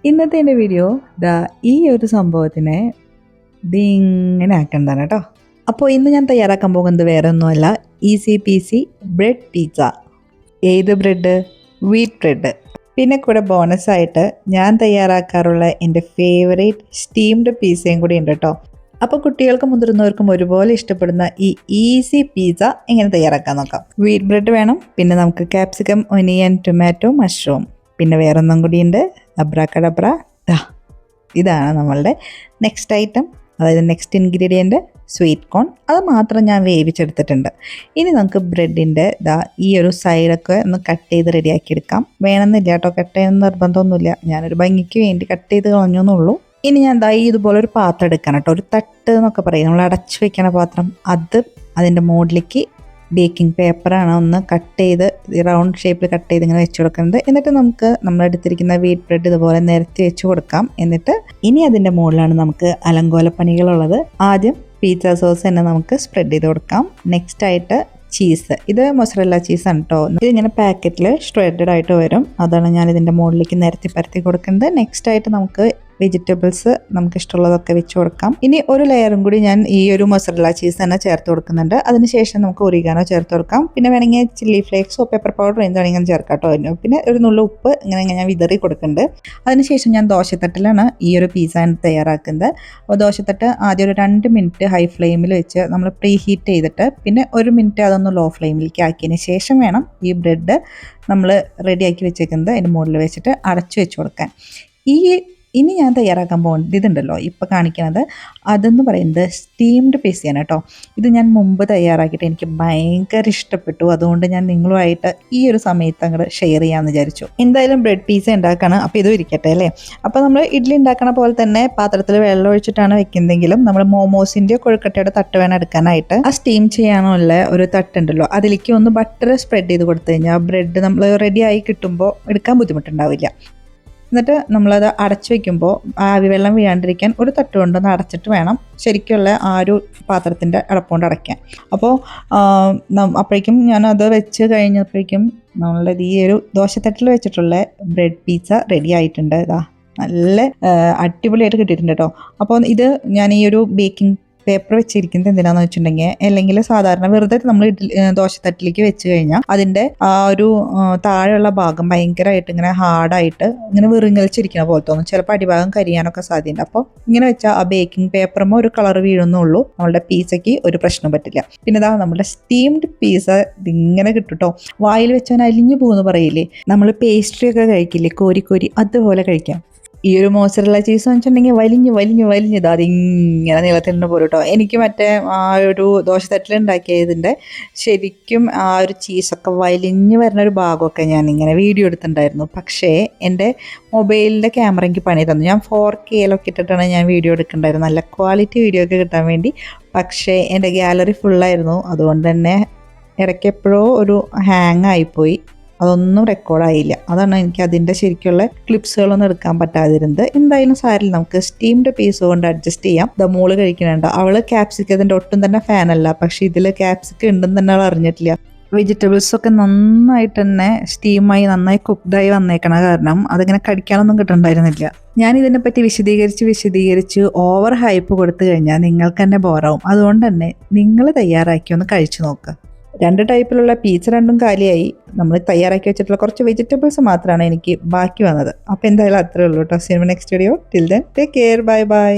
ഇന്നത്തെ എൻ്റെ വീഡിയോ ഈ ഒരു സംഭവത്തിനെ ഇങ്ങനെ ആക്കുന്നതാണ് കേട്ടോ. അപ്പോൾ ഇന്ന് ഞാൻ തയ്യാറാക്കാൻ പോകുന്നത് വേറെ ഒന്നുമല്ല, ഈസി പീസി ബ്രെഡ് പിസ്സ. ഏത് ബ്രെഡ്? Wheat bread. പിന്നെ കൂടെ ബോണസായിട്ട് ഞാൻ തയ്യാറാക്കാറുള്ള എൻ്റെ ഫേവറേറ്റ് സ്റ്റീംഡ് പിസ്സയും കൂടി ഉണ്ട് കേട്ടോ. അപ്പോൾ കുട്ടികൾക്കും മുതിർന്നവർക്കും ഒരുപോലെ ഇഷ്ടപ്പെടുന്ന ഈ ഈസി പിസ്സ എങ്ങനെ തയ്യാറാക്കാൻ നോക്കാം. വീറ്റ് ബ്രെഡ് വേണം, പിന്നെ നമുക്ക് ക്യാപ്സിക്കം, ഒനിയൻ, ടൊമാറ്റോ, മഷ്റൂം, പിന്നെ വേറൊന്നും കൂടിയുണ്ട്, അബ്രാക്കഡബ്ര. ഇതാണ് നമ്മളുടെ നെക്സ്റ്റ് ഐറ്റം, അതായത് നെക്സ്റ്റ് ഇൻഗ്രീഡിയൻറ്റ് സ്വീറ്റ് കോൺ. അത് മാത്രം ഞാൻ വേവിച്ചെടുത്തിട്ടുണ്ട്. ഇനി നമുക്ക് ബ്രെഡിൻ്റെ ഈ ഒരു സൈഡൊക്കെ ഒന്ന് കട്ട് ചെയ്ത് റെഡിയാക്കി എടുക്കാം. വേണമെന്നില്ല കേട്ടോ, കട്ട് ചെയ്യുന്ന നിർബന്ധമൊന്നുമില്ല, ഞാനൊരു ഭംഗിക്ക് വേണ്ടി കട്ട് ചെയ്ത് കളഞ്ഞെന്നുള്ളൂ. ഇനി ഞാൻ ഇതുപോലെ ഒരു പാത്രം എടുക്കണം കേട്ടോ, ഒരു തട്ട് എന്നൊക്കെ പറയും, നമ്മൾ അടച്ചു വെക്കണ പാത്രം. അതിൻ്റെ മുകളിലേക്ക് ബേക്കിംഗ് പേപ്പറാണ് ഒന്ന് കട്ട് ചെയ്ത് റൗണ്ട് ഷേപ്പിൽ കട്ട് ചെയ്ത് ഇങ്ങനെ വെച്ച് കൊടുക്കുന്നത്. എന്നിട്ട് നമുക്ക് നമ്മളെടുത്തിരിക്കുന്ന വീറ്റ് ബ്രെഡ് ഇതുപോലെ നിരത്തി വെച്ച് കൊടുക്കാം. എന്നിട്ട് ഇനി അതിൻ്റെ മുകളിലാണ് നമുക്ക് അലങ്കോലപ്പണികളുള്ളത്. ആദ്യം പിസ്സ സോസ് തന്നെ നമുക്ക് സ്പ്രെഡ് ചെയ്ത് കൊടുക്കാം. നെക്സ്റ്റ് ആയിട്ട് ചീസ്, ഇത് മൊസറല്ല ചീസാണ് കേട്ടോ. ഇതിങ്ങനെ പാക്കറ്റിൽ ഷ്രെഡഡ് ആയിട്ട് വരും, അതാണ് ഞാൻ ഇതിൻ്റെ മുകളിലേക്ക് നിരത്തി പരത്തി കൊടുക്കുന്നത്. നെക്സ്റ്റ് ആയിട്ട് നമുക്ക് വെജിറ്റബിൾസ് നമുക്ക് ഇഷ്ടമുള്ളതൊക്കെ വെച്ച് കൊടുക്കാം. ഇനി ഒരു ലെയറും കൂടി ഞാൻ ഈ ഒരു മൊസറല്ല ചീസ് തന്നെ ചേർത്ത് കൊടുക്കുന്നുണ്ട്. അതിനുശേഷം നമുക്ക് ഒറിഗാനോ ചേർത്ത് കൊടുക്കാം. പിന്നെ വേണമെങ്കിൽ ചില്ലി ഫ്ലേക്സോ പെപ്പർ പൗഡർ എന്താണെങ്കിലും ചേർക്കാം കേട്ടോ. പിന്നെ ഒരു നുള്ള ഉപ്പ് ഇങ്ങനെ ഞാൻ വിതറി കൊടുക്കുന്നുണ്ട്. അതിനുശേഷം ഞാൻ ദോശത്തട്ടിലാണ് ഈ ഒരു പിസ്സ തയ്യാറാക്കുന്നത്. അപ്പോൾ ദോശത്തട്ട് ആദ്യം ഒരു 2 മിനിറ്റ് ഹൈ ഫ്ലെയിമിൽ വെച്ച് നമ്മൾ പ്രീ ഹീറ്റ് ചെയ്തിട്ട് പിന്നെ 1 മിനിറ്റ് അതൊന്ന് ലോ ഫ്ലെയിമിലേക്ക് ആക്കിയതിന് ശേഷം വേണം ഈ ബ്രെഡ് നമ്മൾ റെഡിയാക്കി വെച്ചേക്കുന്നത് അതിൻ്റെ മുകളിൽ വെച്ചിട്ട് അടച്ചു വെച്ച് കൊടുക്കാൻ. ഇനി ഞാൻ തയ്യാറാക്കാൻ പോകുന്നത് ഇതുണ്ടല്ലോ ഇപ്പോൾ കാണിക്കുന്നത്, അതെന്ന് പറയുന്നത് സ്റ്റീംഡ് പിസ്സയാണ് കേട്ടോ. ഇത് ഞാൻ മുമ്പ് തയ്യാറാക്കിയിട്ട് എനിക്ക് ഭയങ്കര ഇഷ്ടപ്പെട്ടു. അതുകൊണ്ട് ഞാൻ നിങ്ങളുമായിട്ട് ഈ ഒരു സമയത്ത് അങ്ങോട്ട് ഷെയർ ചെയ്യാമെന്ന് വിചാരിച്ചു. എന്തായാലും ബ്രെഡ് പിസ്സ ഉണ്ടാക്കണം, അപ്പോൾ ഇതും ഇരിക്കട്ടെ അല്ലേ. അപ്പോൾ നമ്മൾ ഇഡ്ഡലി ഉണ്ടാക്കണ പോലെ തന്നെ പാത്രത്തിൽ വെള്ളം ഒഴിച്ചിട്ടാണ് വെക്കുന്നതെങ്കിലും നമ്മൾ മോമോസിൻ്റെ കൊഴുക്കട്ടയുടെ തട്ട് വേണം എടുക്കാനായിട്ട്. ആ സ്റ്റീം ചെയ്യാനുള്ള ഒരു തട്ടുണ്ടല്ലോ, അതിലേക്ക് ഒന്ന് ബട്ടർ സ്പ്രെഡ് ചെയ്ത് കൊടുത്തു കഴിഞ്ഞാൽ ബ്രെഡ് നമ്മൾ റെഡിയായി കിട്ടുമ്പോൾ എടുക്കാൻ ബുദ്ധിമുട്ടുണ്ടാവില്ല. എന്നിട്ട് നമ്മളത് അടച്ചു വയ്ക്കുമ്പോൾ ആവി വെള്ളം വീഴാണ്ടിരിക്കാൻ ഒരു തട്ട് കൊണ്ടൊന്ന് അടച്ചിട്ട് വേണം ശരിക്കുള്ള ആ ഒരു പാത്രത്തിൻ്റെ അടപ്പുകൊണ്ട് അടയ്ക്കാൻ. അപ്പോൾ അപ്പോഴേക്കും ഞാനത് വെച്ച് കഴിഞ്ഞപ്പോഴേക്കും നമ്മളുടെ ഈ ഒരു ദോശത്തട്ടിൽ വെച്ചിട്ടുള്ള ബ്രെഡ് പിസ്സ റെഡി ആയിട്ടുണ്ട്. നല്ല അടിപൊളിയായിട്ട് കിട്ടിയിട്ടുണ്ട് കേട്ടോ. അപ്പോൾ ഇത് ഞാൻ ഈ ഒരു ബേക്കിംഗ് പേപ്പർ വെച്ചിരിക്കുന്നത് എന്തിനാന്ന് വെച്ചിട്ടുണ്ടെങ്കിൽ, അല്ലെങ്കിൽ സാധാരണ വെറുതെ നമ്മൾ ദോശത്തട്ടിലേക്ക് വെച്ച് കഴിഞ്ഞാൽ അതിൻ്റെ ആ ഒരു താഴെയുള്ള ഭാഗം ഭയങ്കരമായിട്ട് ഇങ്ങനെ ഹാർഡായിട്ട് ഇങ്ങനെ വിറുങ്ങലിച്ചിരിക്കുന്ന പോലെ തോന്നും. ചിലപ്പോൾ അടിഭാഗം കരിയാനൊക്കെ സാധ്യതയുണ്ട്. അപ്പോൾ ഇങ്ങനെ വെച്ചാൽ ആ ബേക്കിംഗ് പേപ്പറുമ്പോൾ ഒരു കളർ വീഴുന്നുള്ളൂ, നമ്മളുടെ പിസ്സയ്ക്ക് ഒരു പ്രശ്നം പറ്റില്ല. പിന്നെ നമ്മുടെ സ്റ്റീംഡ് പിസ്സ ഇതിങ്ങനെ കിട്ടും കേട്ടോ. വായിൽ വെച്ചാൽ അലിഞ്ഞു പോകുമെന്ന് പറയില്ലേ, നമ്മൾ പേസ്ട്രി ഒക്കെ കഴിക്കില്ലേ കോരി കോരി, അതുപോലെ കഴിക്കാം. ഈ ഒരു മോസറല്ല ചീസ് വെച്ചിട്ടുണ്ടെങ്കിൽ വലിഞ്ഞ് അതിങ്ങനെ നീളത്തിൻ്റെ പോലെ കേട്ടോ. എനിക്ക് മറ്റേ ആ ഒരു ദോശത്തട്ടിലുണ്ടാക്കിയതിൻ്റെ ശരിക്കും ആ ഒരു ചീസൊക്കെ വലിഞ്ഞ് വരുന്ന ഒരു ഭാഗമൊക്കെ ഞാൻ ഇങ്ങനെ വീഡിയോ എടുത്തിട്ടുണ്ടായിരുന്നു. പക്ഷേ എൻ്റെ മൊബൈലിൻ്റെ ക്യാമറ എനിക്ക് പണി തന്നു. ഞാൻ 4K ഇട്ടിട്ടാണ് ഞാൻ വീഡിയോ എടുക്കുന്നുണ്ടായിരുന്നു, നല്ല ക്വാളിറ്റി വീഡിയോ ഒക്കെ കിട്ടാൻ വേണ്ടി. പക്ഷേ എൻ്റെ ഗാലറി ഫുള്ളായിരുന്നു, അതുകൊണ്ട് തന്നെ ഇടയ്ക്ക് എപ്പോഴോ ഒരു ഹാങ് ആയിപ്പോയി, അതൊന്നും റെക്കോർഡായില്ല. അതാണ് എനിക്ക് അതിൻ്റെ ശരിക്കുള്ള ക്ലിപ്സുകളൊന്നും എടുക്കാൻ പറ്റാതിരുന്നത്. എന്തായാലും സാരില്ല, നമുക്ക് സ്റ്റീംഡ് പീസ് കൊണ്ട് അഡ്ജസ്റ്റ് ചെയ്യാം. മോള് കഴിക്കുന്നുണ്ട്, അവൾ ക്യാപ്സിക്കത്തിൻ്റെ ഒട്ടും തന്നെ ഫാനല്ല, പക്ഷേ ഇതിൽ ക്യാപ്സിക്കം ഉണ്ടെന്ന് തന്നെ അവൾ അറിഞ്ഞിട്ടില്ല. വെജിറ്റബിൾസൊക്കെ നന്നായിട്ട് തന്നെ സ്റ്റീമായി നന്നായി കുക്ക്ഡായി വന്നേക്കണ കാരണം അതിങ്ങനെ കടിക്കാനൊന്നും കിട്ടുന്നുണ്ടായിരുന്നില്ല. ഞാൻ ഇതിനെപ്പറ്റി വിശദീകരിച്ച് ഓവർ ഹൈപ്പ് കൊടുത്തു കഴിഞ്ഞാൽ നിങ്ങൾക്ക് തന്നെ ബോറാവും. അതുകൊണ്ട് തന്നെ നിങ്ങൾ തയ്യാറാക്കി ഒന്ന് കഴിച്ചു നോക്കുക. 2 ടൈപ്പിലുള്ള പിസ്സ രണ്ടും കാലിയായി. നമ്മൾ തയ്യാറാക്കി വെച്ചിട്ടുള്ള കുറച്ച് വെജിറ്റബിൾസ് മാത്രമാണ് എനിക്ക് ബാക്കി വന്നത്. അപ്പോൾ എന്തായാലും അത്രേ ഉള്ളൂ കേട്ടോ. See you next video. Till then take care. Bye by.